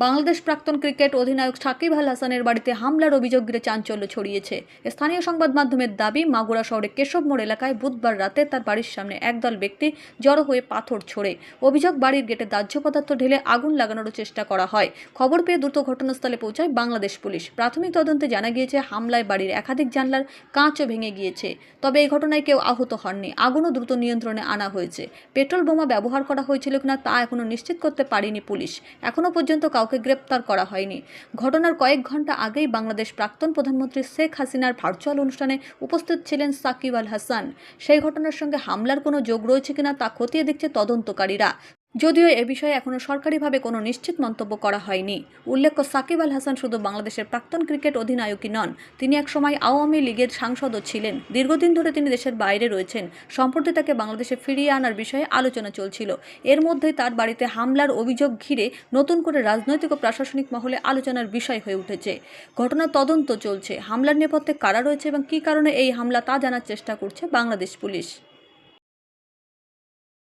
বাংলাদেশ প্রাক্তন ক্রিকেট অধিনায়ক সাকিব আল হাসানের বাড়িতে হামলার অভিযোগ ঘিরে চাঞ্চল্য ছড়িয়েছে। স্থানীয় সংবাদ মাধ্যমের দাবি, মাগুরা শহরের কেশব মোড় এলাকায় বুধবার রাতে তার বাড়ির সামনে একদল ব্যক্তি জড়ো হয়ে পাথর ছোড়ে। অভিযোগ, বাড়ির গেটে দাহ্য পদার্থ ঢেলে আগুন লাগানোর চেষ্টা করা হয়। খবর পেয়ে দ্রুত ঘটনাস্থলে পৌঁছায় বাংলাদেশ পুলিশ। প্রাথমিক তদন্তে জানা গিয়েছে, হামলায় বাড়ির একাধিক জানলার কাঁচও ভেঙে গিয়েছে। তবে এই ঘটনায় কেউ আহত হননি। আগুনও দ্রুত নিয়ন্ত্রণে আনা হয়েছে। পেট্রোল বোমা ব্যবহার করা হয়েছিল কিনা তা এখনো নিশ্চিত করতে পারেনি পুলিশ। এখনো পর্যন্ত কাউকে গ্রেপ্তার করা হয়নি। ঘটনার কয়েক ঘন্টা আগেই বাংলাদেশ প্রাক্তন প্রধানমন্ত্রী শেখ হাসিনার ভার্চুয়াল অনুষ্ঠানে উপস্থিত ছিলেন সাকিব আল হাসান। সেই ঘটনার সঙ্গে হামলার কোনো যোগ রয়েছে কিনা তা খতিয়ে দেখছে তদন্তকারীরা। যদিও এ বিষয়ে এখনও সরকারিভাবে কোনো নিশ্চিত মন্তব্য করা হয়নি। উল্লেখ্য, সাকিব আল হাসান শুধু বাংলাদেশের প্রাক্তন ক্রিকেট অধিনায়কই নন, তিনি একসময় আওয়ামী লীগের সাংসদও ছিলেন। দীর্ঘদিন ধরে তিনি দেশের বাইরে রয়েছেন। সম্প্রতি তাকে বাংলাদেশে ফিরিয়ে আনার বিষয়ে আলোচনা চলছিল। এর মধ্যেই তার বাড়িতে হামলার অভিযোগ ঘিরে নতুন করে রাজনৈতিক ও প্রশাসনিক মহলে আলোচনার বিষয় হয়ে উঠেছে। ঘটনার তদন্ত চলছে। হামলার নেপথ্যে কারা রয়েছে এবং কী কারণে এই হামলা তা জানার চেষ্টা করছে বাংলাদেশ পুলিশ।